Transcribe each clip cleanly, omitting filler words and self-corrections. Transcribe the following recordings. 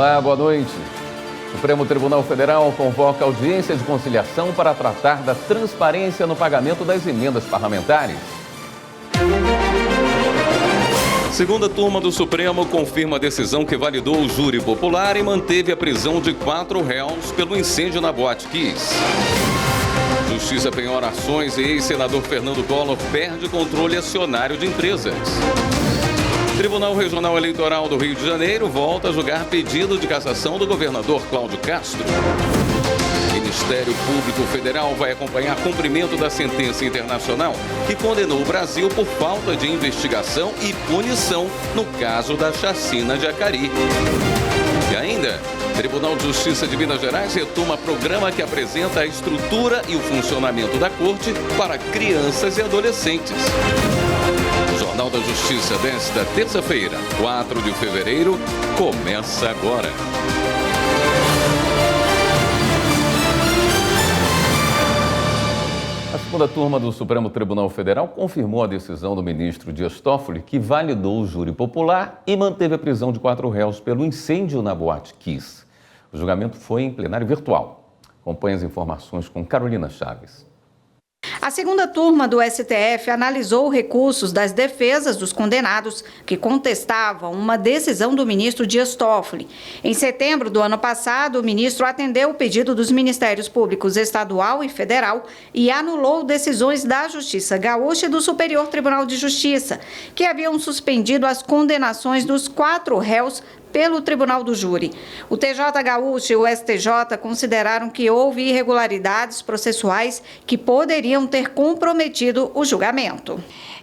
Olá, boa noite. O Supremo Tribunal Federal convoca audiência de conciliação para tratar da transparência no pagamento das emendas parlamentares. Segunda turma do Supremo confirma a decisão que validou o júri popular e manteve a prisão de 4 réus pelo incêndio na Boate Kiss. Justiça penhora ações e ex-senador Fernando Collor perde controle acionário de empresas. Tribunal Regional Eleitoral do Rio de Janeiro volta a julgar pedido de cassação do governador Cláudio Castro. Ministério Público Federal vai acompanhar cumprimento da sentença internacional que condenou o Brasil por falta de investigação e punição no caso da chacina de Acari. E ainda, Tribunal de Justiça de Minas Gerais retoma programa que apresenta a estrutura e o funcionamento da Corte para crianças e adolescentes. O Jornal da Justiça desta terça-feira, 4 de fevereiro, começa agora. A segunda turma do Supremo Tribunal Federal confirmou a decisão do ministro Dias Toffoli, que validou o júri popular e manteve a prisão de 4 réus pelo incêndio na Boate Kiss. O julgamento foi em plenário virtual. Acompanhe as informações com Carolina Chaves. A segunda turma do STF analisou recursos das defesas dos condenados que contestavam uma decisão do ministro Dias Toffoli. Em setembro do ano passado, o ministro atendeu o pedido dos Ministérios Públicos Estadual e Federal e anulou decisões da Justiça Gaúcha e do Superior Tribunal de Justiça, que haviam suspendido as condenações dos 4 réus pelo Tribunal do Júri. O TJ Gaúcho e o STJ consideraram que houve irregularidades processuais que poderiam ter comprometido o julgamento.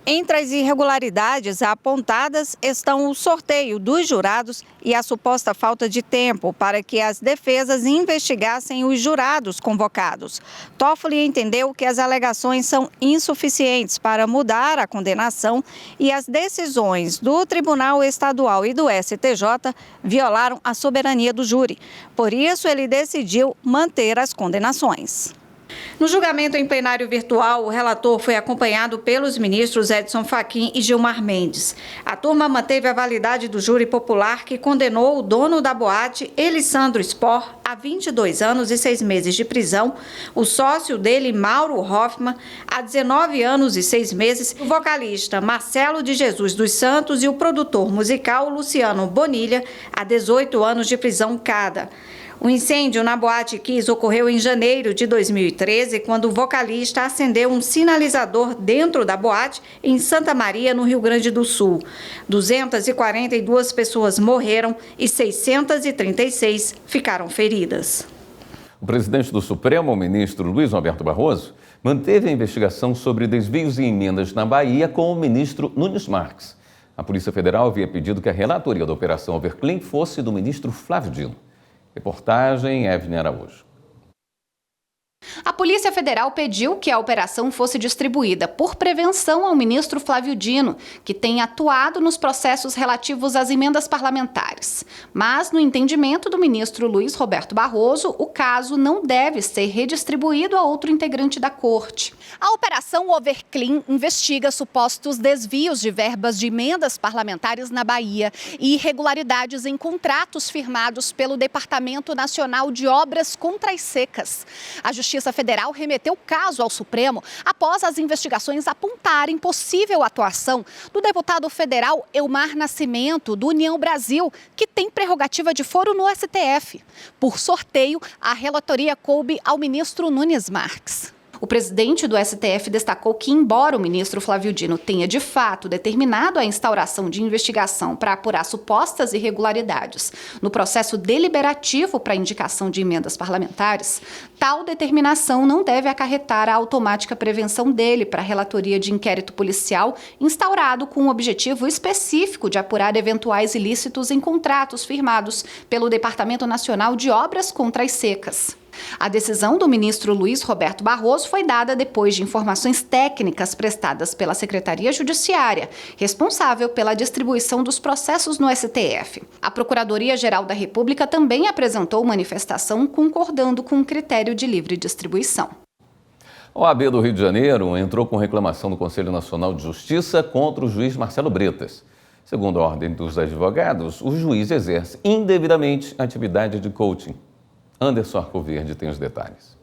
Entre as irregularidades apontadas estão o sorteio dos jurados e a suposta falta de tempo para que as defesas investigassem os jurados convocados. Toffoli entendeu que as alegações são insuficientes para mudar a condenação e as decisões do Tribunal Estadual e do STJ violaram a soberania do júri. Por isso, ele decidiu manter as condenações. No julgamento em plenário virtual, o relator foi acompanhado pelos ministros Edson Fachin e Gilmar Mendes. A turma manteve a validade do júri popular que condenou o dono da boate, Elisandro Spor, a 22 anos e 6 meses de prisão, o sócio dele, Mauro Hoffman, a 19 anos e 6 meses, o vocalista Marcelo de Jesus dos Santos e o produtor musical Luciano Bonilha, a 18 anos de prisão cada. O incêndio na Boate Kiss ocorreu em janeiro de 2013, quando o vocalista acendeu um sinalizador dentro da boate em Santa Maria, no Rio Grande do Sul. 242 pessoas morreram e 636 ficaram feridas. O presidente do Supremo, o ministro Luiz Roberto Barroso, manteve a investigação sobre desvios e emendas na Bahia com o ministro Nunes Marques. A Polícia Federal havia pedido que a relatoria da Operação Overclean fosse do ministro Flávio Dino. Reportagem Evne Araújo. A Polícia Federal pediu que a operação fosse distribuída por prevenção ao ministro Flávio Dino, que tem atuado nos processos relativos às emendas parlamentares. Mas, no entendimento do ministro Luiz Roberto Barroso, o caso não deve ser redistribuído a outro integrante da corte. A Operação Overclean investiga supostos desvios de verbas de emendas parlamentares na Bahia e irregularidades em contratos firmados pelo Departamento Nacional de Obras contra as Secas. A Justiça Federal remeteu o caso ao Supremo após as investigações apontarem possível atuação do deputado federal Elmar Nascimento, do União Brasil, que tem prerrogativa de foro no STF. Por sorteio, a relatoria coube ao ministro Nunes Marques. O presidente do STF destacou que, embora o ministro Flávio Dino tenha de fato determinado a instauração de investigação para apurar supostas irregularidades no processo deliberativo para indicação de emendas parlamentares, tal determinação não deve acarretar a automática prevenção dele para a relatoria de inquérito policial instaurado com o objetivo específico de apurar eventuais ilícitos em contratos firmados pelo Departamento Nacional de Obras contra as Secas. A decisão do ministro Luiz Roberto Barroso foi dada depois de informações técnicas prestadas pela Secretaria Judiciária, responsável pela distribuição dos processos no STF. A Procuradoria-Geral da República também apresentou manifestação concordando com o critério de livre distribuição. A OAB do Rio de Janeiro entrou com reclamação no Conselho Nacional de Justiça contra o juiz Marcelo Bretas. Segundo a Ordem dos Advogados, o juiz exerce indevidamente a atividade de coaching. Anderson Arcoverde tem os detalhes.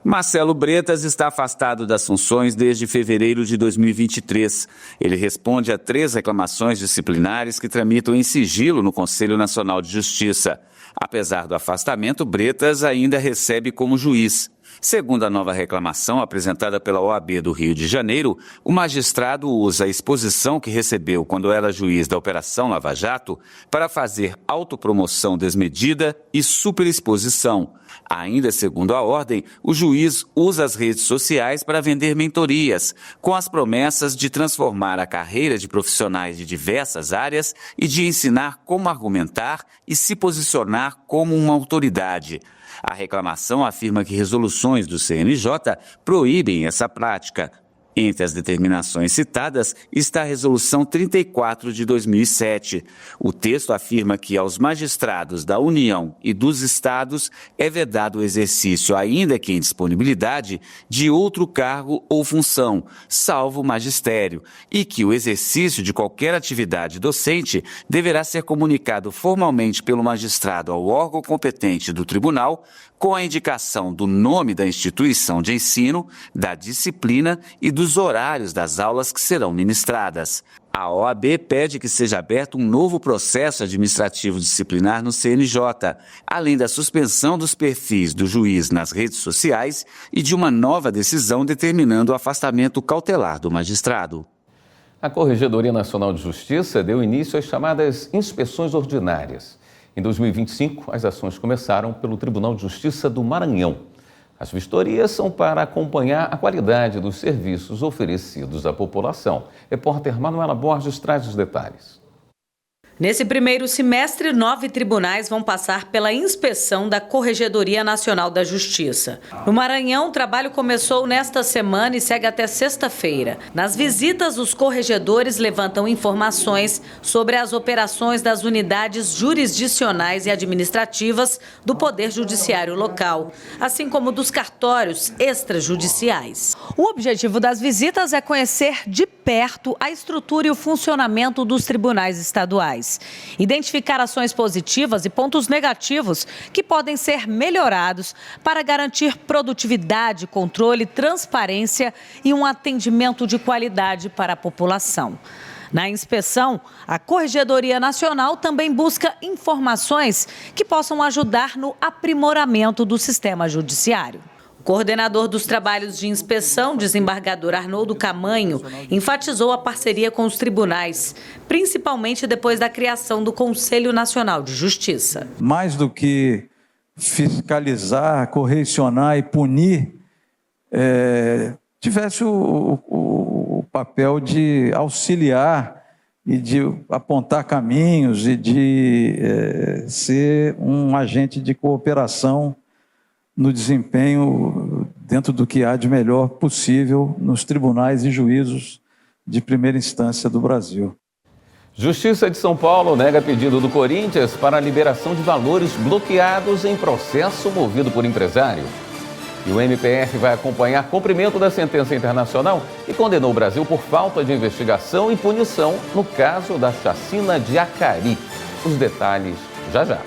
Marcelo Bretas está afastado das funções desde fevereiro de 2023. Ele responde a 3 reclamações disciplinares que tramitam em sigilo no Conselho Nacional de Justiça. Apesar do afastamento, Bretas ainda recebe como juiz. Segundo a nova reclamação apresentada pela OAB do Rio de Janeiro, o magistrado usa a exposição que recebeu quando era juiz da Operação Lava Jato para fazer autopromoção desmedida e superexposição. Ainda segundo a ordem, o juiz usa as redes sociais para vender mentorias, com as promessas de transformar a carreira de profissionais de diversas áreas e de ensinar como argumentar e se posicionar como uma autoridade. A reclamação afirma que resoluções do CNJ proíbem essa prática. Entre as determinações citadas está a Resolução 34 de 2007. O texto afirma que aos magistrados da União e dos Estados é vedado o exercício, ainda que em disponibilidade, de outro cargo ou função, salvo o magistério, e que o exercício de qualquer atividade docente deverá ser comunicado formalmente pelo magistrado ao órgão competente do tribunal, com a indicação do nome da instituição de ensino, da disciplina e dos horários das aulas que serão ministradas. A OAB pede que seja aberto um novo processo administrativo disciplinar no CNJ, além da suspensão dos perfis do juiz nas redes sociais e de uma nova decisão determinando o afastamento cautelar do magistrado. A Corregedoria Nacional de Justiça deu início às chamadas inspeções ordinárias. Em 2025, as ações começaram pelo Tribunal de Justiça do Maranhão. As vistorias são para acompanhar a qualidade dos serviços oferecidos à população. Repórter Manuela Borges traz os detalhes. Nesse primeiro semestre, 9 tribunais vão passar pela inspeção da Corregedoria Nacional da Justiça. No Maranhão, o trabalho começou nesta semana e segue até sexta-feira. Nas visitas, os corregedores levantam informações sobre as operações das unidades jurisdicionais e administrativas do Poder Judiciário local, assim como dos cartórios extrajudiciais. O objetivo das visitas é conhecer de perto a estrutura e o funcionamento dos tribunais estaduais. Identificar ações positivas e pontos negativos que podem ser melhorados para garantir produtividade, controle, transparência e um atendimento de qualidade para a população. Na inspeção, a Corregedoria Nacional também busca informações que possam ajudar no aprimoramento do sistema judiciário. Coordenador dos trabalhos de inspeção, desembargador Arnoldo Camanho, enfatizou a parceria com os tribunais, principalmente depois da criação do Conselho Nacional de Justiça. Mais do que fiscalizar, correcionar e punir, tivesse o papel de auxiliar e de apontar caminhos e de ser um agente de cooperação no desempenho dentro do que há de melhor possível nos tribunais e juízos de primeira instância do Brasil. Justiça de São Paulo nega pedido do Corinthians para a liberação de valores bloqueados em processo movido por empresário. E o MPF vai acompanhar cumprimento da sentença internacional que condenou o Brasil por falta de investigação e punição no caso da chacina de Acari. Os detalhes já já.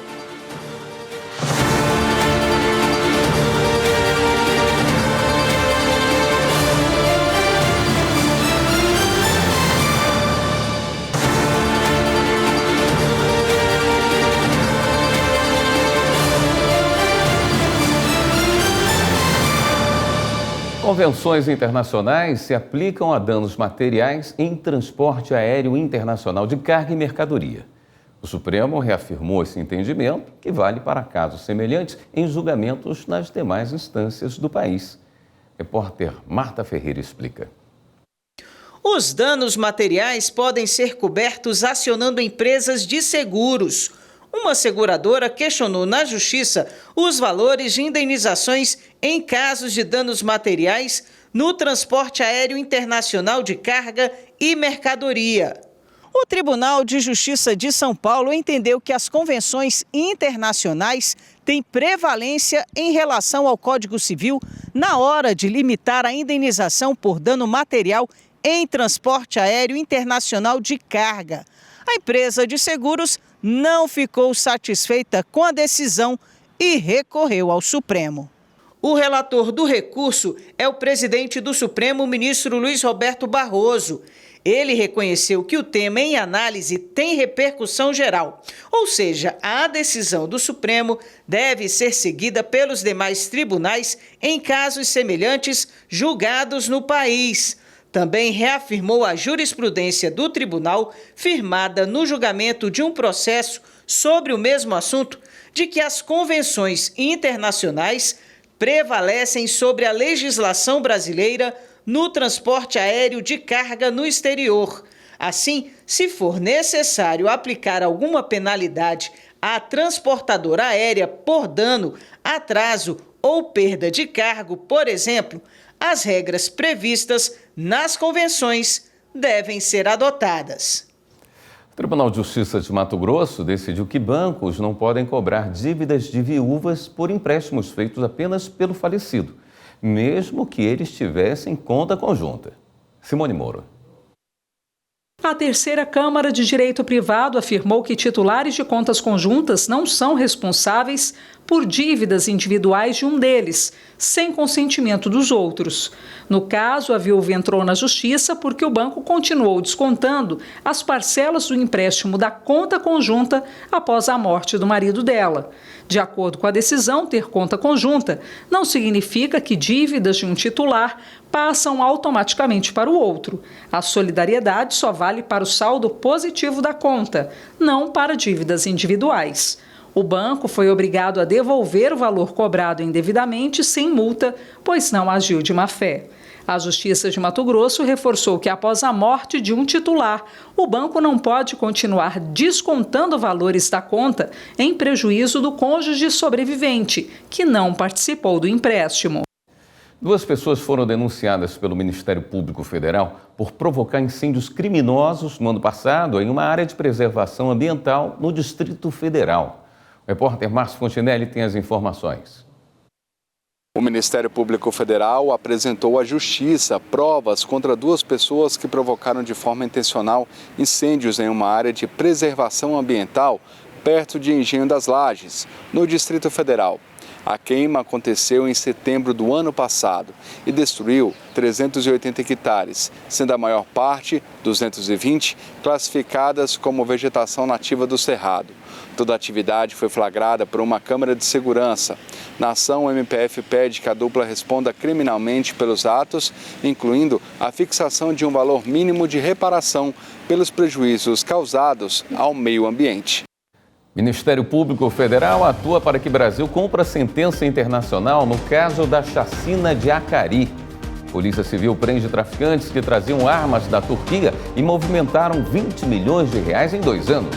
Convenções internacionais se aplicam a danos materiais em transporte aéreo internacional de carga e mercadoria. O Supremo reafirmou esse entendimento, que vale para casos semelhantes em julgamentos nas demais instâncias do país. Repórter Marta Ferreira explica. Os danos materiais podem ser cobertos acionando empresas de seguros. Uma seguradora questionou na Justiça os valores de indenizações em casos de danos materiais no transporte aéreo internacional de carga e mercadoria. O Tribunal de Justiça de São Paulo entendeu que as convenções internacionais têm prevalência em relação ao Código Civil na hora de limitar a indenização por dano material em transporte aéreo internacional de carga. A empresa de seguros não ficou satisfeita com a decisão e recorreu ao Supremo. O relator do recurso é o presidente do Supremo, ministro Luiz Roberto Barroso. Ele reconheceu que o tema em análise tem repercussão geral, ou seja, a decisão do Supremo deve ser seguida pelos demais tribunais em casos semelhantes julgados no país. Também reafirmou a jurisprudência do tribunal, firmada no julgamento de um processo sobre o mesmo assunto, de que as convenções internacionais prevalecem sobre a legislação brasileira no transporte aéreo de carga no exterior. Assim, se for necessário aplicar alguma penalidade à transportadora aérea por dano, atraso ou perda de cargo, por exemplo, as regras previstas nas convenções devem ser adotadas. O Tribunal de Justiça de Mato Grosso decidiu que bancos não podem cobrar dívidas de viúvas por empréstimos feitos apenas pelo falecido, mesmo que eles tivessem conta conjunta. Simone Moro. A terceira Câmara de Direito Privado afirmou que titulares de contas conjuntas não são responsáveis por dívidas individuais de um deles, sem consentimento dos outros. No caso, a viúva entrou na justiça porque o banco continuou descontando as parcelas do empréstimo da conta conjunta após a morte do marido dela. De acordo com a decisão, ter conta conjunta não significa que dívidas de um titular passam automaticamente para o outro. A solidariedade só vale para o saldo positivo da conta, não para dívidas individuais. O banco foi obrigado a devolver o valor cobrado indevidamente sem multa, pois não agiu de má-fé. A Justiça de Mato Grosso reforçou que, após a morte de um titular, o banco não pode continuar descontando valores da conta em prejuízo do cônjuge sobrevivente, que não participou do empréstimo. 2 pessoas foram denunciadas pelo Ministério Público Federal por provocar incêndios criminosos no ano passado em uma área de preservação ambiental no Distrito Federal. O repórter Márcio Fontinelli tem as informações. O Ministério Público Federal apresentou à Justiça provas contra 2 pessoas que provocaram de forma intencional incêndios em uma área de preservação ambiental perto de Engenho das Lajes, no Distrito Federal. A queima aconteceu em setembro do ano passado e destruiu 380 hectares, sendo a maior parte, 220, classificadas como vegetação nativa do Cerrado. Toda a atividade foi flagrada por uma câmera de segurança. Na ação, o MPF pede que a dupla responda criminalmente pelos atos, incluindo a fixação de um valor mínimo de reparação pelos prejuízos causados ao meio ambiente. Ministério Público Federal atua para que Brasil cumpra sentença internacional no caso da chacina de Acari. Polícia Civil prende traficantes que traziam armas da Turquia e movimentaram 20 milhões de reais em 2 anos.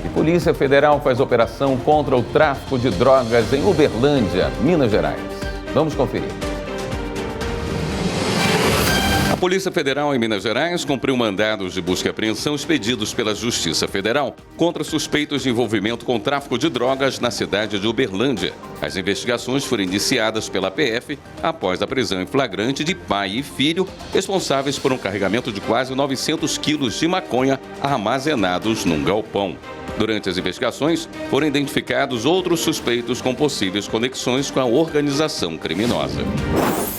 E Polícia Federal faz operação contra o tráfico de drogas em Uberlândia, Minas Gerais. Vamos conferir. A Polícia Federal em Minas Gerais cumpriu mandados de busca e apreensão expedidos pela Justiça Federal contra suspeitos de envolvimento com tráfico de drogas na cidade de Uberlândia. As investigações foram iniciadas pela PF após a prisão em flagrante de pai e filho responsáveis por um carregamento de quase 900 quilos de maconha armazenados num galpão. Durante as investigações, foram identificados outros suspeitos com possíveis conexões com a organização criminosa.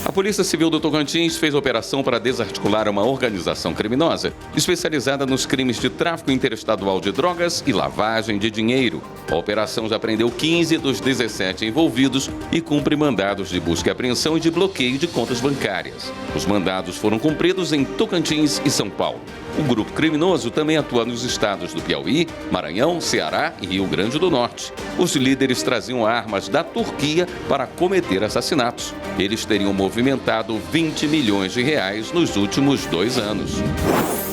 A Polícia Civil do Tocantins fez operação para desarticular uma organização criminosa especializada nos crimes de tráfico interestadual de drogas e lavagem de dinheiro. A operação já prendeu 15 dos 17 envolvidos e cumpre mandados de busca e apreensão e de bloqueio de contas bancárias. Os mandados foram cumpridos em Tocantins e São Paulo. O grupo criminoso também atua nos estados do Piauí, Maranhão, Ceará e Rio Grande do Norte. Os líderes traziam armas da Turquia para cometer assassinatos. Eles teriam movimentado 20 milhões de reais nos últimos 2 anos.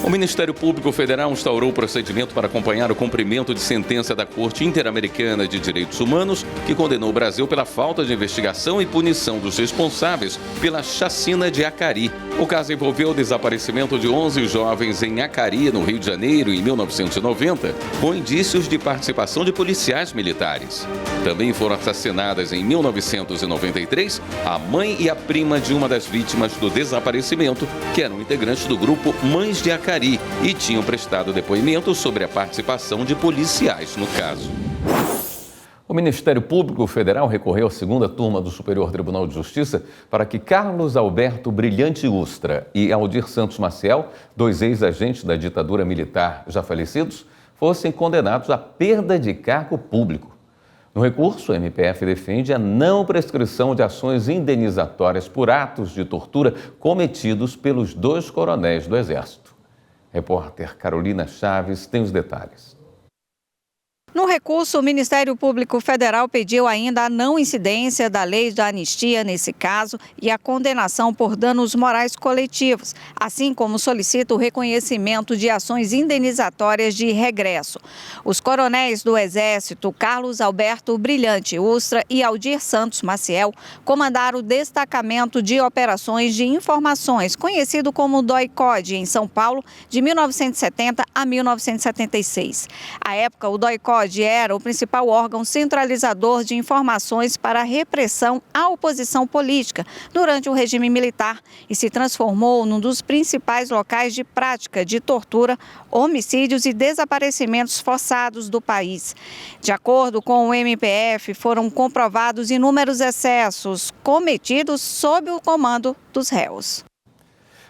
O Ministério Público Federal instaurou o procedimento para acompanhar o cumprimento de sentença da Corte Interamericana de Direitos Humanos, que condenou o Brasil pela falta de investigação e punição dos responsáveis pela chacina de Acari. O caso envolveu o desaparecimento de 11 jovens em Acari, no Rio de Janeiro, em 1990, com indícios de participação de policiais militares. Também foram assassinadas em 1993 a mãe e a prima de uma das vítimas do desaparecimento, que eram integrantes do grupo Mães de Acari e tinham prestado depoimento sobre a participação de policiais no caso. O Ministério Público Federal recorreu à segunda turma do Superior Tribunal de Justiça para que Carlos Alberto Brilhante Ustra e Aldir Santos Maciel, 2 ex-agentes da ditadura militar já falecidos, fossem condenados à perda de cargo público. No recurso, o MPF defende a não prescrição de ações indenizatórias por atos de tortura cometidos pelos 2 coronéis do Exército. Repórter Carolina Chaves tem os detalhes. No recurso, o Ministério Público Federal pediu ainda a não incidência da lei da anistia nesse caso e a condenação por danos morais coletivos, assim como solicita o reconhecimento de ações indenizatórias de regresso. Os coronéis do Exército, Carlos Alberto Brilhante Ustra e Aldir Santos Maciel, comandaram o destacamento de operações de informações, conhecido como DOI-CODE, em São Paulo, de 1970 a 1976. À época, o DOI-CODE era o principal órgão centralizador de informações para a repressão à oposição política durante o regime militar e se transformou num dos principais locais de prática de tortura, homicídios e desaparecimentos forçados do país. De acordo com o MPF, foram comprovados inúmeros excessos cometidos sob o comando dos réus.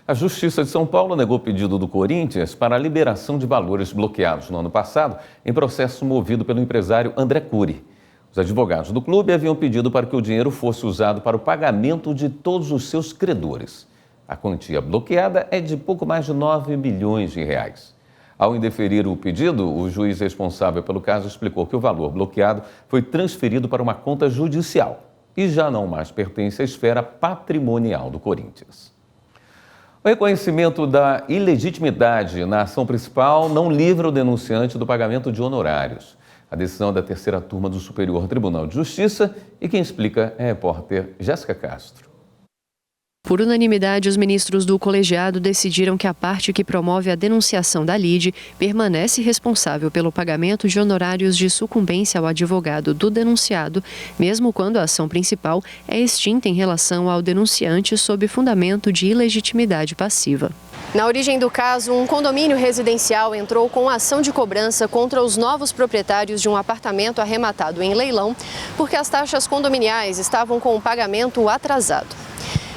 A Justiça de São Paulo negou o pedido do Corinthians para a liberação de valores bloqueados no ano passado em processo movido pelo empresário André Cury. Os advogados do clube haviam pedido para que o dinheiro fosse usado para o pagamento de todos os seus credores. A quantia bloqueada é de pouco mais de 9 milhões de reais. Ao indeferir o pedido, o juiz responsável pelo caso explicou que o valor bloqueado foi transferido para uma conta judicial e já não mais pertence à esfera patrimonial do Corinthians. O reconhecimento da ilegitimidade na ação principal não livra o denunciante do pagamento de honorários. A decisão é da terceira turma do Superior Tribunal de Justiça e quem explica é a repórter Jéssica Castro. Por unanimidade, os ministros do colegiado decidiram que a parte que promove a denunciação da lide permanece responsável pelo pagamento de honorários de sucumbência ao advogado do denunciado, mesmo quando a ação principal é extinta em relação ao denunciante sob fundamento de ilegitimidade passiva. Na origem do caso, um condomínio residencial entrou com ação de cobrança contra os novos proprietários de um apartamento arrematado em leilão, porque as taxas condominiais estavam com o pagamento atrasado.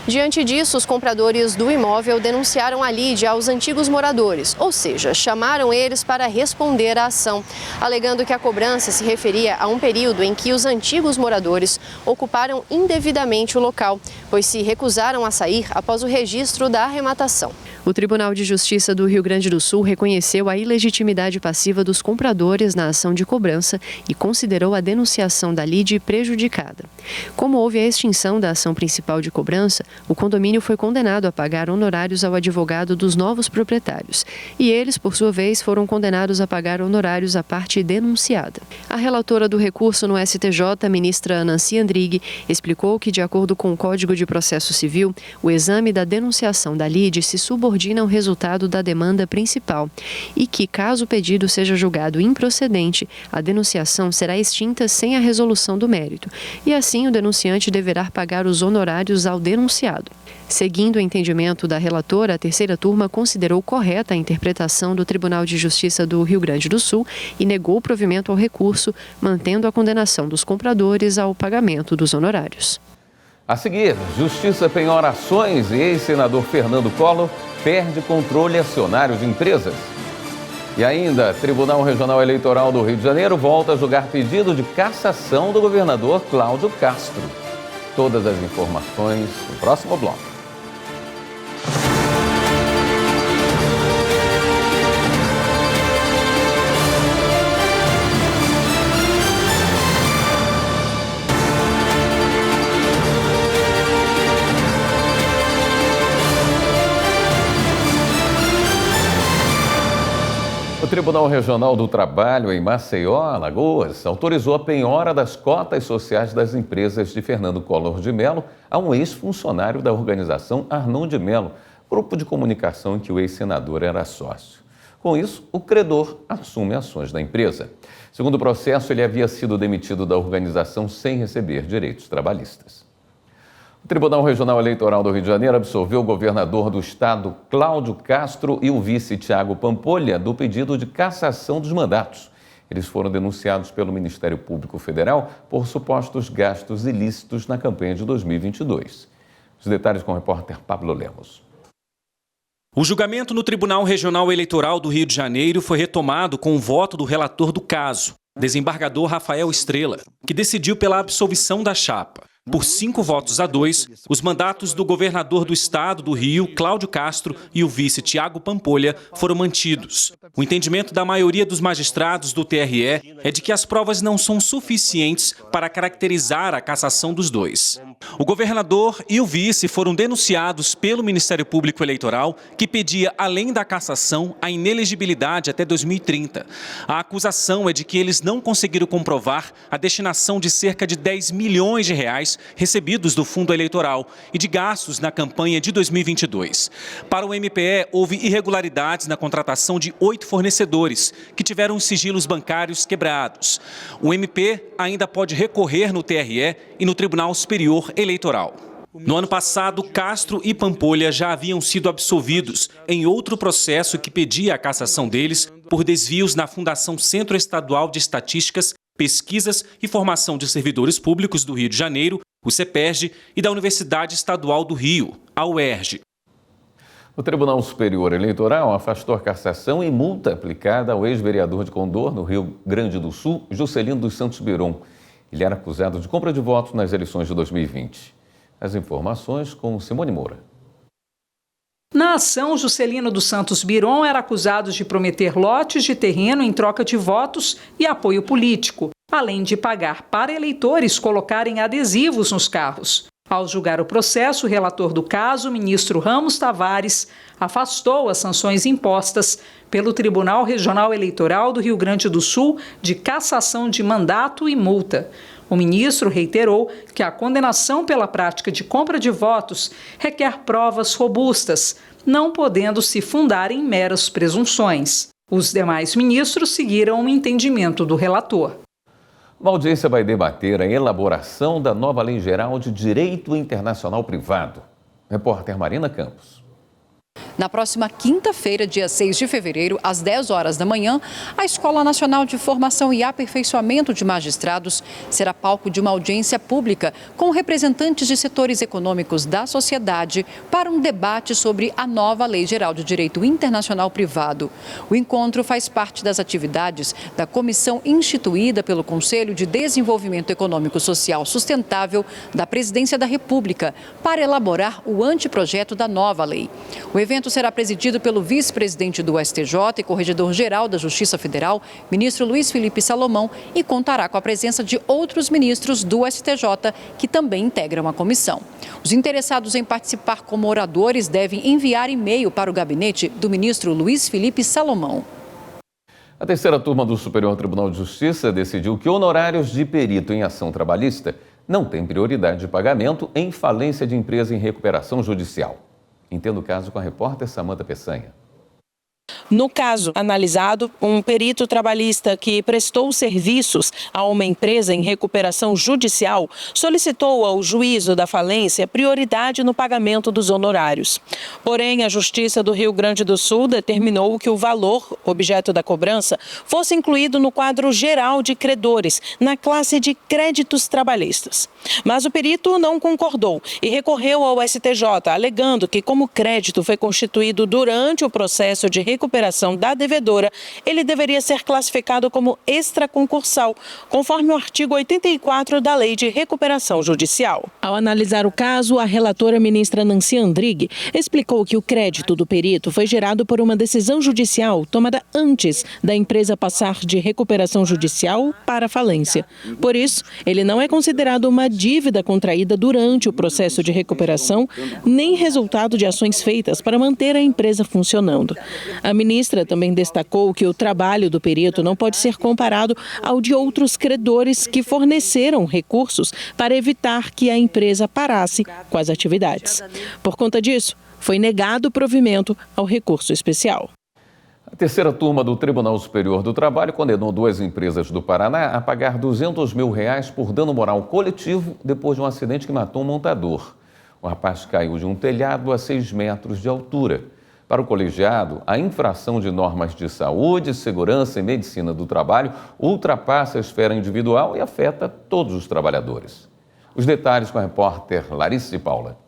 Diante disso, os compradores do imóvel denunciaram a lide aos antigos moradores, ou seja, chamaram eles para responder à ação, alegando que a cobrança se referia a um período em que os antigos moradores ocuparam indevidamente o local, pois se recusaram a sair após o registro da arrematação. O Tribunal de Justiça do Rio Grande do Sul reconheceu a ilegitimidade passiva dos compradores na ação de cobrança e considerou a denunciação da lide prejudicada. Como houve a extinção da ação principal de cobrança, o condomínio foi condenado a pagar honorários ao advogado dos novos proprietários e eles, por sua vez, foram condenados a pagar honorários à parte denunciada. A relatora do recurso no STJ, a ministra Nancy Andrighi, explicou que, de acordo com o Código de Processo Civil, o exame da denunciação da lide se subordina ao resultado da demanda principal e que, caso o pedido seja julgado improcedente, a denunciação será extinta sem a resolução do mérito e, assim, o denunciante deverá pagar os honorários ao denunciado. Seguindo o entendimento da relatora, a terceira turma considerou correta a interpretação do Tribunal de Justiça do Rio Grande do Sul e negou o provimento ao recurso, mantendo a condenação dos compradores ao pagamento dos honorários. A seguir, Justiça penhora ações e ex-senador Fernando Collor perde controle acionário de empresas. E ainda, Tribunal Regional Eleitoral do Rio de Janeiro volta a julgar pedido de cassação do governador Cláudio Castro. Todas as informações no próximo bloco. Tribunal Regional do Trabalho em Maceió, Alagoas, autorizou a penhora das cotas sociais das empresas de Fernando Collor de Mello a um ex-funcionário da organização Arnon de Mello, grupo de comunicação em que o ex-senador era sócio. Com isso, o credor assume ações da empresa. Segundo o processo, ele havia sido demitido da organização sem receber direitos trabalhistas. O Tribunal Regional Eleitoral do Rio de Janeiro absolveu o governador do estado, Cláudio Castro, e o vice, Tiago Pampolha, do pedido de cassação dos mandatos. Eles foram denunciados pelo Ministério Público Federal por supostos gastos ilícitos na campanha de 2022. Os detalhes com o repórter Pablo Lemos. O julgamento no Tribunal Regional Eleitoral do Rio de Janeiro foi retomado com o voto do relator do caso, desembargador Rafael Estrela, que decidiu pela absolvição da chapa. Por 5-2, os mandatos do governador do estado do Rio, Cláudio Castro, e o vice Tiago Pampolha foram mantidos. O entendimento da maioria dos magistrados do TRE é de que as provas não são suficientes para caracterizar a cassação dos dois. O governador e o vice foram denunciados pelo Ministério Público Eleitoral, que pedia, além da cassação, a inelegibilidade até 2030. A acusação é de que eles não conseguiram comprovar a destinação de cerca de 10 milhões de reais recebidos do fundo eleitoral e de gastos na campanha de 2022. Para o MPE, houve irregularidades na contratação de 8 fornecedores, que tiveram os sigilos bancários quebrados. O MP ainda pode recorrer no TRE e no Tribunal Superior Eleitoral. No ano passado, Castro e Pampolha já haviam sido absolvidos em outro processo que pedia a cassação deles por desvios na Fundação Centro Estadual de Estatísticas, Pesquisas e Formação de Servidores Públicos do Rio de Janeiro, o CEPERJ, e da Universidade Estadual do Rio, a UERJ. O Tribunal Superior Eleitoral afastou a cassação e multa aplicada ao ex-vereador de Condor, no Rio Grande do Sul, Juscelino dos Santos Biron. Ele era acusado de compra de votos nas eleições de 2020. As informações com Simone Moura. Na ação, Juscelino dos Santos Biron era acusado de prometer lotes de terreno em troca de votos e apoio político, além de pagar para eleitores colocarem adesivos nos carros. Ao julgar o processo, o relator do caso, o ministro Ramos Tavares, afastou as sanções impostas pelo Tribunal Regional Eleitoral do Rio Grande do Sul de cassação de mandato e multa. O ministro reiterou que a condenação pela prática de compra de votos requer provas robustas, não podendo se fundar em meras presunções. Os demais ministros seguiram o entendimento do relator. Uma audiência vai debater a elaboração da nova Lei Geral de Direito Internacional Privado. Repórter Marina Campos. Na próxima quinta-feira, dia 6 de fevereiro, às 10 horas da manhã, a Escola Nacional de Formação e Aperfeiçoamento de Magistrados será palco de uma audiência pública com representantes de setores econômicos da sociedade para um debate sobre a nova Lei Geral de Direito Internacional Privado. O encontro faz parte das atividades da comissão instituída pelo Conselho de Desenvolvimento Econômico Social Sustentável da Presidência da República para elaborar o anteprojeto da nova lei. O evento será presidido pelo vice-presidente do STJ e corregedor-geral da Justiça Federal, ministro Luiz Felipe Salomão, e contará com a presença de outros ministros do STJ que também integram a comissão. Os interessados em participar como oradores devem enviar e-mail para o gabinete do ministro Luiz Felipe Salomão. A terceira turma do Superior Tribunal de Justiça decidiu que honorários de perito em ação trabalhista não têm prioridade de pagamento em falência de empresa em recuperação judicial. Entenda o caso com a repórter Samanta Peçanha. No caso analisado, um perito trabalhista que prestou serviços a uma empresa em recuperação judicial solicitou ao juízo da falência prioridade no pagamento dos honorários. Porém, a Justiça do Rio Grande do Sul determinou que o valor, objeto da cobrança, fosse incluído no quadro geral de credores, na classe de créditos trabalhistas. Mas o perito não concordou e recorreu ao STJ, alegando que, como o crédito foi constituído durante o processo de recuperação da devedora, ele deveria ser classificado como extraconcursal, conforme o artigo 84 da Lei de Recuperação Judicial. Ao analisar o caso, a relatora ministra Nancy Andrighi explicou que o crédito do perito foi gerado por uma decisão judicial tomada antes da empresa passar de recuperação judicial para falência. Por isso, ele não é considerado uma dívida contraída durante o processo de recuperação, nem resultado de ações feitas para manter a empresa funcionando. A ministra também destacou que o trabalho do perito não pode ser comparado ao de outros credores que forneceram recursos para evitar que a empresa parasse com as atividades. Por conta disso, foi negado o provimento ao recurso especial. A terceira turma do Tribunal Superior do Trabalho condenou 2 empresas do Paraná a pagar R$200 mil por dano moral coletivo depois de um acidente que matou um montador. O rapaz caiu de um telhado a 6 metros de altura. Para o colegiado, a infração de normas de saúde, segurança e medicina do trabalho ultrapassa a esfera individual e afeta todos os trabalhadores. Os detalhes com a repórter Larissa de Paula.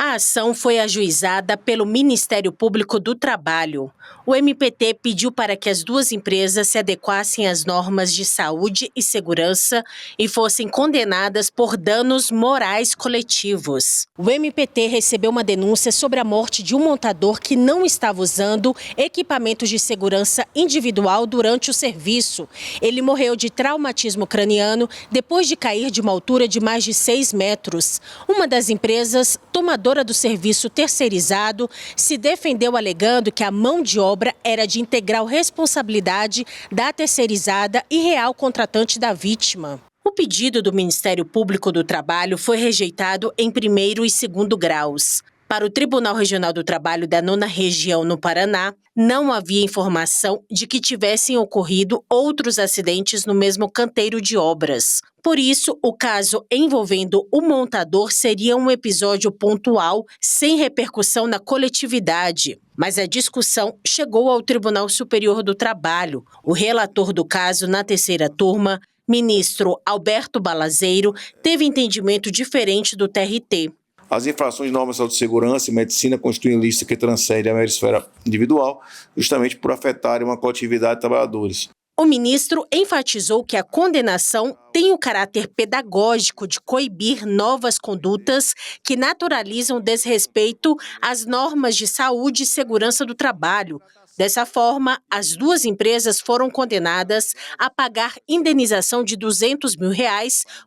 A ação foi ajuizada pelo Ministério Público do Trabalho. O MPT pediu para que as 2 empresas se adequassem às normas de saúde e segurança e fossem condenadas por danos morais coletivos. O MPT recebeu uma denúncia sobre a morte de um montador que não estava usando equipamentos de segurança individual durante o serviço. Ele morreu de traumatismo craniano depois de cair de uma altura de mais de 6 metros. Uma das empresas, tomadora do serviço terceirizado, se defendeu alegando que a mão de obra era de integral responsabilidade da terceirizada e real contratante da vítima. O pedido do Ministério Público do Trabalho foi rejeitado em primeiro e segundo graus. Para o Tribunal Regional do Trabalho da 9ª Região no Paraná, não havia informação de que tivessem ocorrido outros acidentes no mesmo canteiro de obras. Por isso, o caso envolvendo o montador seria um episódio pontual, sem repercussão na coletividade. Mas a discussão chegou ao Tribunal Superior do Trabalho. O relator do caso na terceira turma, ministro Alberto Balazeiro, teve entendimento diferente do TRT. As infrações de normas de saúde, segurança e medicina constituem lista que transcende a mera esfera individual, justamente por afetarem uma coletividade de trabalhadores. O ministro enfatizou que a condenação tem o caráter pedagógico de coibir novas condutas que naturalizam o desrespeito às normas de saúde e segurança do trabalho. Dessa forma, as 2 empresas foram condenadas a pagar indenização de R$200 mil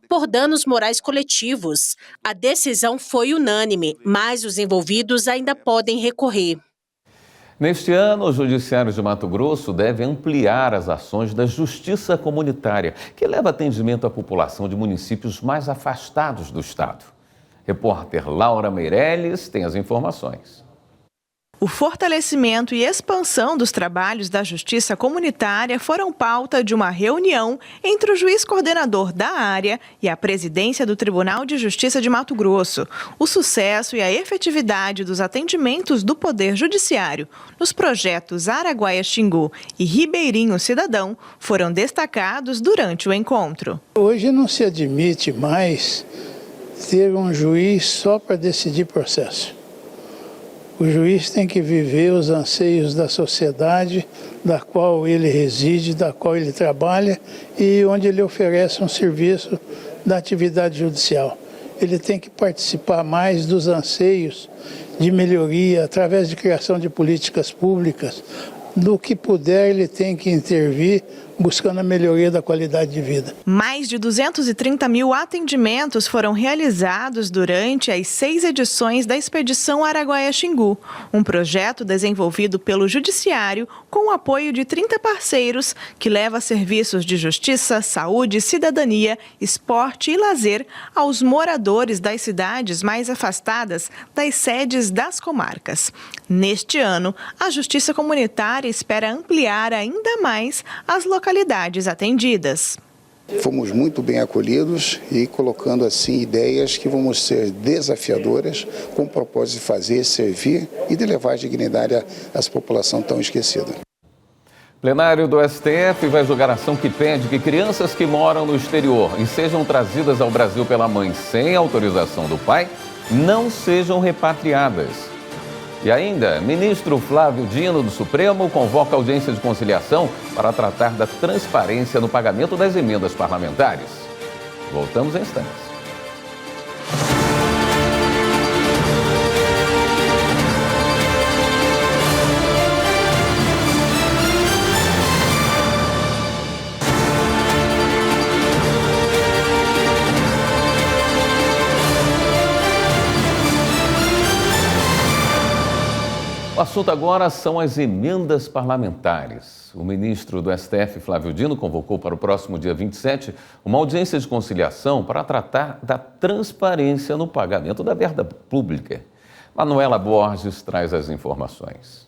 por danos morais coletivos. A decisão foi unânime, mas os envolvidos ainda podem recorrer. Neste ano, o Judiciário de Mato Grosso deve ampliar as ações da Justiça Comunitária, que leva atendimento à população de municípios mais afastados do estado. Repórter Laura Meirelles tem as informações. O fortalecimento e expansão dos trabalhos da Justiça Comunitária foram pauta de uma reunião entre o juiz coordenador da área e a presidência do Tribunal de Justiça de Mato Grosso. O sucesso e a efetividade dos atendimentos do Poder Judiciário nos projetos Araguaia-Xingu e Ribeirinho Cidadão foram destacados durante o encontro. Hoje não se admite mais ter um juiz só para decidir processo. O juiz tem que viver os anseios da sociedade, da qual ele reside, da qual ele trabalha e onde ele oferece um serviço da atividade judicial. Ele tem que participar mais dos anseios de melhoria, através de criação de políticas públicas. No que puder, ele tem que intervir, buscando a melhoria da qualidade de vida. Mais de 230 mil atendimentos foram realizados durante as 6 edições da Expedição Araguaia-Xingu, um projeto desenvolvido pelo Judiciário com o apoio de 30 parceiros que leva serviços de justiça, saúde, cidadania, esporte e lazer aos moradores das cidades mais afastadas das sedes das comarcas. Neste ano, a Justiça Comunitária espera ampliar ainda mais as localidades atendidas. Fomos muito bem acolhidos e colocando assim ideias que vão ser desafiadoras com o propósito de fazer, servir e de levar dignidade a essa população tão esquecida. Plenário do STF vai julgar a ação que pede que crianças que moram no exterior e sejam trazidas ao Brasil pela mãe sem autorização do pai não sejam repatriadas. E ainda, ministro Flávio Dino do Supremo convoca audiência de conciliação para tratar da transparência no pagamento das emendas parlamentares. Voltamos em instantes. O assunto agora são as emendas parlamentares. O ministro do STF, Flávio Dino, convocou para o próximo dia 27 uma audiência de conciliação para tratar da transparência no pagamento da verba pública. Manuela Borges traz as informações.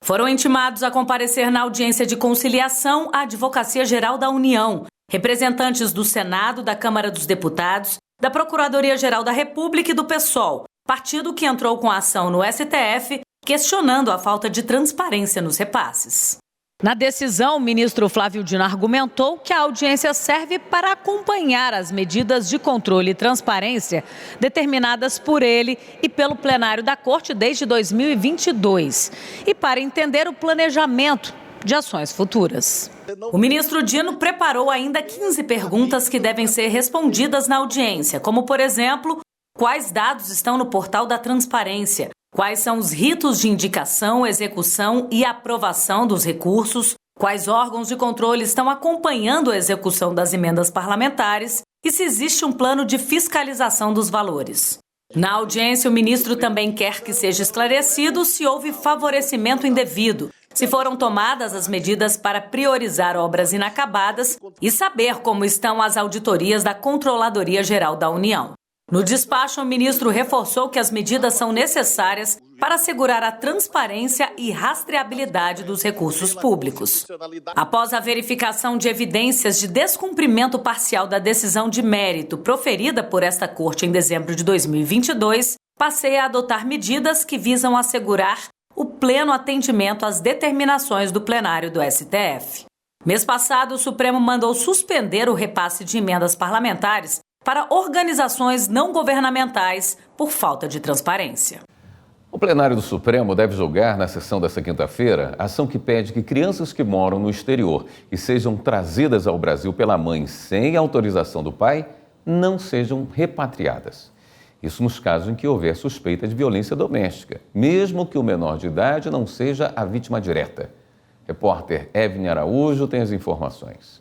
Foram intimados a comparecer na audiência de conciliação a Advocacia Geral da União, representantes do Senado, da Câmara dos Deputados, da Procuradoria-Geral da República e do PSOL, partido que entrou com a ação no STF, questionando a falta de transparência nos repasses. Na decisão, o ministro Flávio Dino argumentou que a audiência serve para acompanhar as medidas de controle e transparência determinadas por ele e pelo plenário da Corte desde 2022 e para entender o planejamento de ações futuras. O ministro Dino preparou ainda 15 perguntas que devem ser respondidas na audiência, como, por exemplo, quais dados estão no portal da transparência? Quais são os ritos de indicação, execução e aprovação dos recursos? Quais órgãos de controle estão acompanhando a execução das emendas parlamentares? E se existe um plano de fiscalização dos valores? Na audiência, o ministro também quer que seja esclarecido se houve favorecimento indevido, se foram tomadas as medidas para priorizar obras inacabadas e saber como estão as auditorias da Controladoria Geral da União. No despacho, o ministro reforçou que as medidas são necessárias para assegurar a transparência e rastreabilidade dos recursos públicos. Após a verificação de evidências de descumprimento parcial da decisão de mérito proferida por esta Corte em dezembro de 2022, passei a adotar medidas que visam assegurar o pleno atendimento às determinações do plenário do STF. Mês passado, o Supremo mandou suspender o repasse de emendas parlamentares para organizações não governamentais por falta de transparência. O plenário do Supremo deve julgar na sessão desta quinta-feira a ação que pede que crianças que moram no exterior e sejam trazidas ao Brasil pela mãe sem autorização do pai não sejam repatriadas. Isso nos casos em que houver suspeita de violência doméstica, mesmo que o menor de idade não seja a vítima direta. Repórter Evelyn Araújo tem as informações.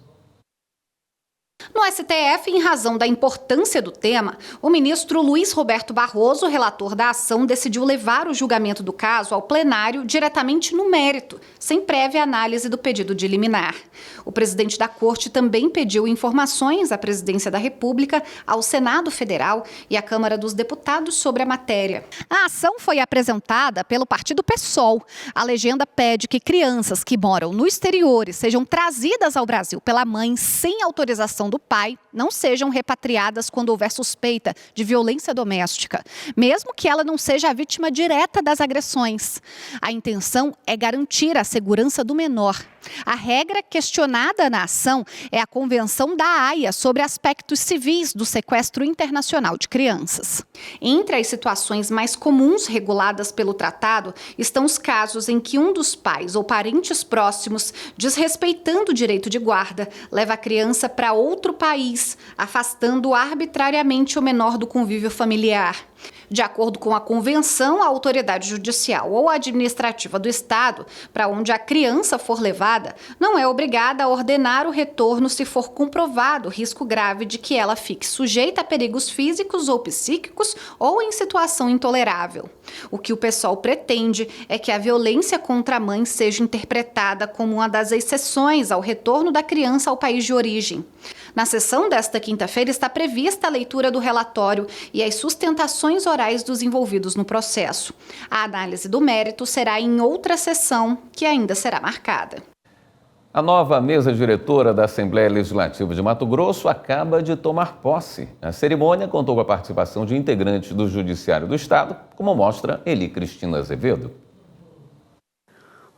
No STF, em razão da importância do tema, o ministro Luiz Roberto Barroso, relator da ação, decidiu levar o julgamento do caso ao plenário diretamente no mérito, sem prévia análise do pedido de liminar. O presidente da Corte também pediu informações à Presidência da República, ao Senado Federal e à Câmara dos Deputados sobre a matéria. A ação foi apresentada pelo partido PSOL. A legenda pede que crianças que moram no exterior e sejam trazidas ao Brasil pela mãe sem autorização do pai não sejam repatriadas quando houver suspeita de violência doméstica, mesmo que ela não seja a vítima direta das agressões. A intenção é garantir a segurança do menor. A regra questionada na ação é a Convenção da Haia sobre aspectos civis do sequestro internacional de crianças. Entre as situações mais comuns reguladas pelo tratado estão os casos em que um dos pais ou parentes próximos, desrespeitando o direito de guarda, leva a criança para outro país, afastando arbitrariamente o menor do convívio familiar. De acordo com a convenção, a autoridade judicial ou administrativa do Estado, para onde a criança for levada, não é obrigada a ordenar o retorno se for comprovado o risco grave de que ela fique sujeita a perigos físicos ou psíquicos ou em situação intolerável. O que o PSOL pretende é que a violência contra a mãe seja interpretada como uma das exceções ao retorno da criança ao país de origem. Na sessão desta quinta-feira está prevista a leitura do relatório e as sustentações orais dos envolvidos no processo. A análise do mérito será em outra sessão, que ainda será marcada. A nova mesa diretora da Assembleia Legislativa de Mato Grosso acaba de tomar posse. A cerimônia contou com a participação de integrantes do Judiciário do Estado, como mostra Eli Cristina Azevedo.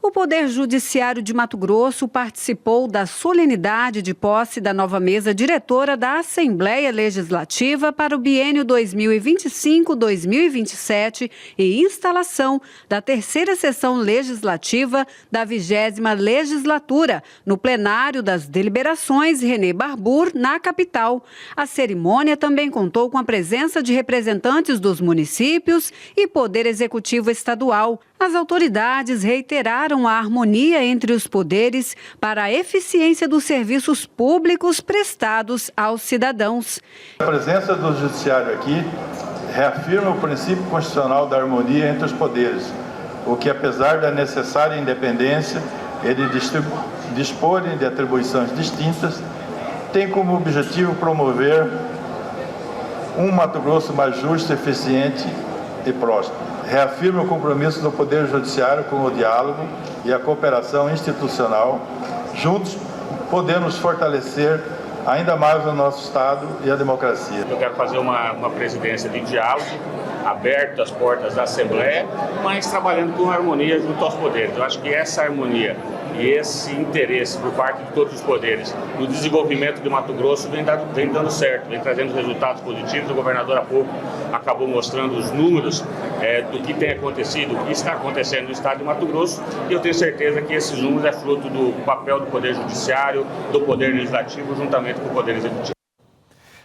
O Poder Judiciário de Mato Grosso participou da solenidade de posse da nova mesa diretora da Assembleia Legislativa para o biênio 2025-2027 e instalação da terceira sessão legislativa da 20ª legislatura, no plenário das deliberações Renê Barbur, na capital. A cerimônia também contou com a presença de representantes dos municípios e Poder Executivo Estadual. As autoridades reiteraram a harmonia entre os poderes para a eficiência dos serviços públicos prestados aos cidadãos. A presença do Judiciário aqui reafirma o princípio constitucional da harmonia entre os poderes, o que, apesar da necessária independência e de disporem de atribuições distintas, tem como objetivo promover um Mato Grosso mais justo, eficiente e próspero. Reafirma o compromisso do Poder Judiciário com o diálogo e a cooperação institucional. Juntos, podemos fortalecer ainda mais o nosso Estado e a democracia. Eu quero fazer uma presidência de diálogo, aberto as portas da Assembleia, mas trabalhando com harmonia junto aos poderes. Eu acho que essa harmonia e esse interesse por parte de todos os poderes no desenvolvimento de Mato Grosso vem dando certo, vem trazendo resultados positivos. O governador há pouco acabou mostrando os números do que tem acontecido, o que está acontecendo no estado de Mato Grosso, e eu tenho certeza que esses números é fruto do papel do Poder Judiciário, do Poder Legislativo, juntamente com o Poder Executivo.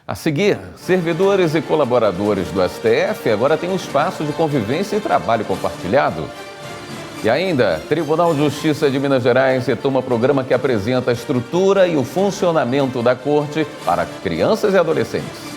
A seguir, servidores e colaboradores do STF agora têm um espaço de convivência e trabalho compartilhado. E ainda, Tribunal de Justiça de Minas Gerais retoma programa que apresenta a estrutura e o funcionamento da Corte para crianças e adolescentes.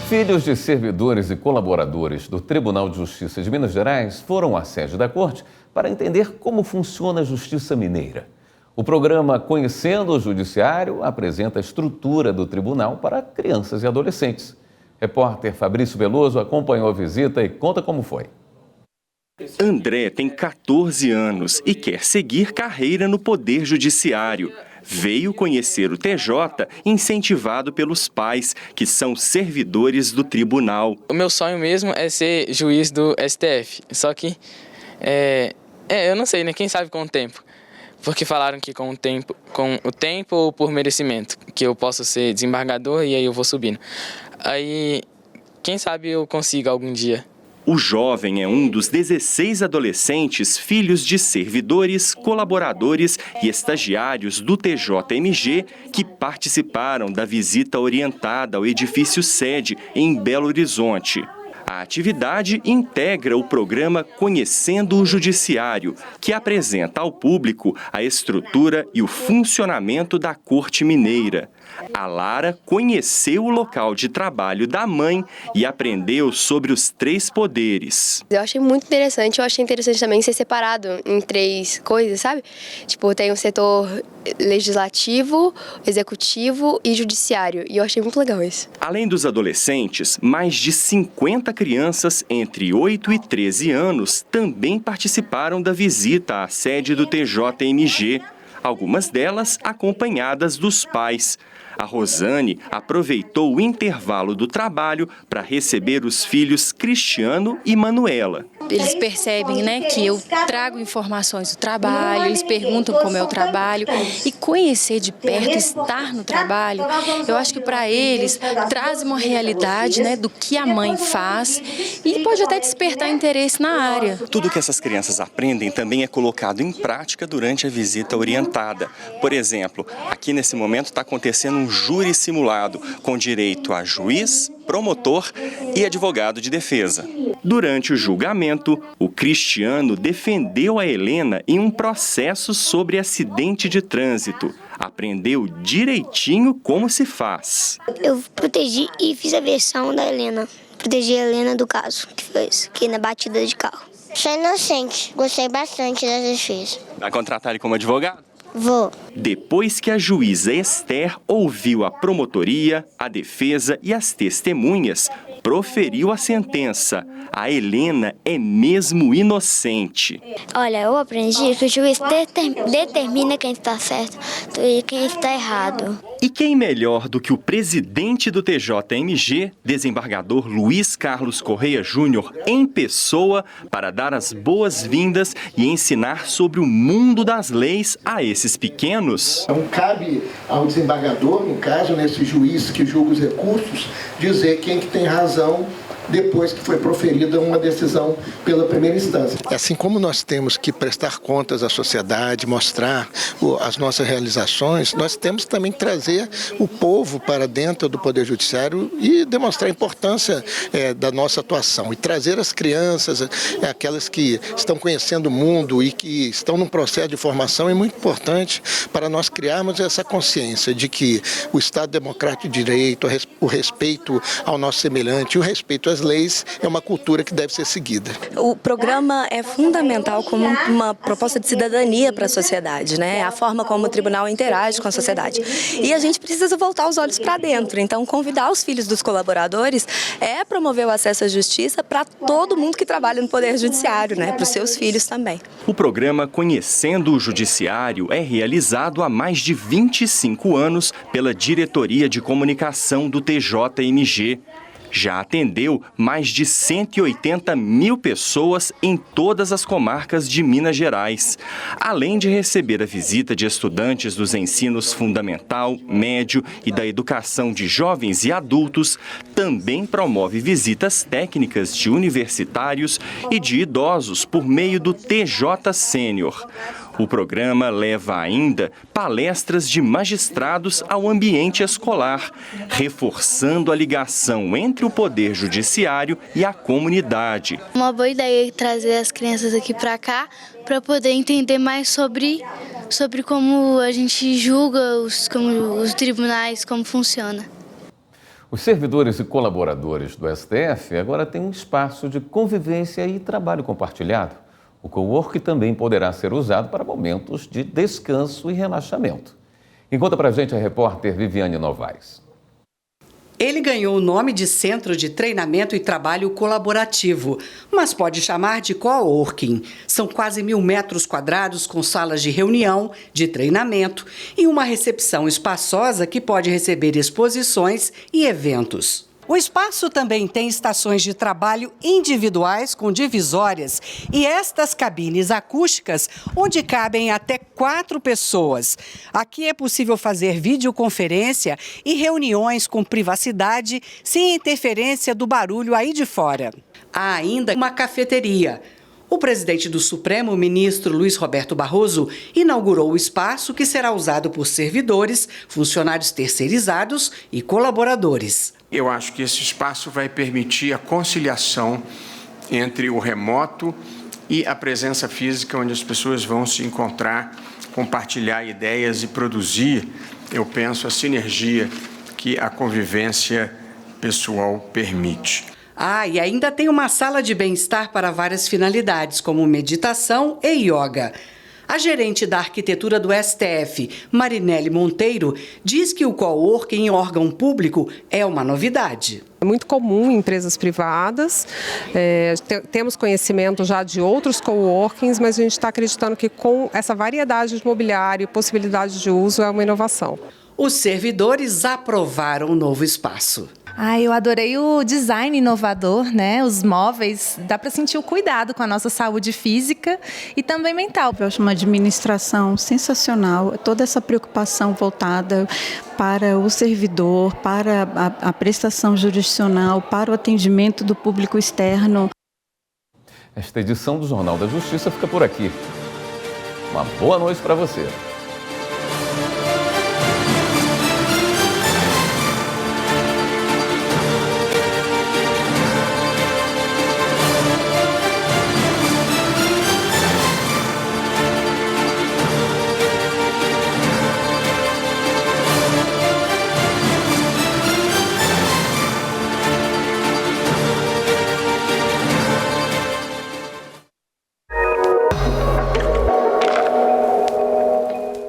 Filhos de servidores e colaboradores do Tribunal de Justiça de Minas Gerais foram à sede da Corte para entender como funciona a Justiça Mineira. O programa Conhecendo o Judiciário apresenta a estrutura do tribunal para crianças e adolescentes. Repórter Fabrício Veloso acompanhou a visita e conta como foi. André tem 14 anos e quer seguir carreira no Poder Judiciário. Veio conhecer o TJ incentivado pelos pais, que são servidores do tribunal. O meu sonho mesmo é ser juiz do STF, só que eu não sei, né? Quem sabe com o tempo. Porque falaram que com o tempo ou por merecimento, que eu posso ser desembargador e aí eu vou subindo. Aí, quem sabe eu consiga algum dia. O jovem é um dos 16 adolescentes filhos de servidores, colaboradores e estagiários do TJMG que participaram da visita orientada ao edifício sede em Belo Horizonte. A atividade integra o programa Conhecendo o Judiciário, que apresenta ao público a estrutura e o funcionamento da Corte Mineira. A Lara conheceu o local de trabalho da mãe e aprendeu sobre os 3 poderes. Eu achei muito interessante, eu achei interessante também ser separado em 3 coisas, sabe? Tipo, tem o setor legislativo, executivo e judiciário, e eu achei muito legal isso. Além dos adolescentes, mais de 50 crianças entre 8 e 13 anos também participaram da visita à sede do TJMG, algumas delas acompanhadas dos pais. A Rosane aproveitou o intervalo do trabalho para receber os filhos Cristiano e Manuela. Eles percebem, né, que eu trago informações do trabalho, eles perguntam como é o trabalho, e conhecer de perto, estar no trabalho, eu acho que para eles traz uma realidade, né, do que a mãe faz e pode até despertar interesse na área. Tudo que essas crianças aprendem também é colocado em prática durante a visita orientada. Por exemplo, aqui nesse momento está acontecendo um júri simulado, com direito a juiz, promotor e advogado de defesa. Durante o julgamento, o Cristiano defendeu a Helena em um processo sobre acidente de trânsito. Aprendeu direitinho como se faz. Eu protegi e fiz a versão da Helena. Protegi a Helena do caso que fez, que na batida de carro. Sou inocente, gostei bastante das defesas. Vai contratar ele como advogado? Vou. Depois que a juíza Esther ouviu a promotoria, a defesa e as testemunhas, proferiu a sentença. A Helena é mesmo inocente. Olha, eu aprendi que o juiz determina quem está certo e quem está errado. E quem melhor do que o presidente do TJMG, desembargador Luiz Carlos Correia Júnior, em pessoa, para dar as boas-vindas e ensinar sobre o mundo das leis a esses pequenos? Então, cabe ao desembargador, no caso, nesse juiz que julga os recursos, dizer quem que tem razão depois que foi proferida uma decisão pela primeira instância. Assim como nós temos que prestar contas à sociedade, mostrar as nossas realizações, nós temos também que trazer o povo para dentro do Poder Judiciário e demonstrar a importância da nossa atuação. E trazer as crianças, aquelas que estão conhecendo o mundo e que estão num processo de formação, é muito importante para nós criarmos essa consciência de que o Estado Democrático de Direito, o respeito ao nosso semelhante, o respeito às leis é uma cultura que deve ser seguida. O programa é fundamental como uma proposta de cidadania para a sociedade, né? A forma como o tribunal interage com a sociedade. E a gente precisa voltar os olhos para dentro. Então, convidar os filhos dos colaboradores é promover o acesso à justiça para todo mundo que trabalha no Poder Judiciário, né? Para os seus filhos também. O programa Conhecendo o Judiciário é realizado há mais de 25 anos pela Diretoria de Comunicação do TJMG. Já atendeu mais de 180 mil pessoas em todas as comarcas de Minas Gerais. Além de receber a visita de estudantes dos ensinos fundamental, médio e da educação de jovens e adultos, também promove visitas técnicas de universitários e de idosos por meio do TJ Sênior. O programa leva ainda palestras de magistrados ao ambiente escolar, reforçando a ligação entre o Poder Judiciário e a comunidade. Uma boa ideia é trazer as crianças aqui para cá para poder entender mais sobre como a gente julga os tribunais, como funciona. Os servidores e colaboradores do STF agora têm um espaço de convivência e trabalho compartilhado. O coworking também poderá ser usado para momentos de descanso e relaxamento. E conta pra gente a repórter Viviane Novaes. Ele ganhou o nome de Centro de Treinamento e Trabalho Colaborativo, mas pode chamar de coworking. São quase 1.000 metros quadrados com salas de reunião, de treinamento e uma recepção espaçosa que pode receber exposições e eventos. O espaço também tem estações de trabalho individuais com divisórias e estas cabines acústicas onde cabem até 4 pessoas. Aqui é possível fazer videoconferência e reuniões com privacidade sem interferência do barulho aí de fora. Há ainda uma cafeteria. O presidente do Supremo, ministro Luiz Roberto Barroso, inaugurou o espaço que será usado por servidores, funcionários terceirizados e colaboradores. Eu acho que esse espaço vai permitir a conciliação entre o remoto e a presença física, onde as pessoas vão se encontrar, compartilhar ideias e produzir, eu penso, a sinergia que a convivência pessoal permite. E ainda tem uma sala de bem-estar para várias finalidades, como meditação e yoga. A gerente da arquitetura do STF, Marinelle Monteiro, diz que o coworking em órgão público é uma novidade. É muito comum em empresas privadas, temos conhecimento já de outros coworkings, mas a gente está acreditando que com essa variedade de mobiliário e possibilidade de uso é uma inovação. Os servidores aprovaram o novo espaço. Eu adorei o design inovador, né? Os móveis, dá para sentir o cuidado com a nossa saúde física e também mental. Eu acho uma administração sensacional, toda essa preocupação voltada para o servidor, para a prestação jurisdicional, para o atendimento do público externo. Esta edição do Jornal da Justiça fica por aqui. Uma boa noite para você.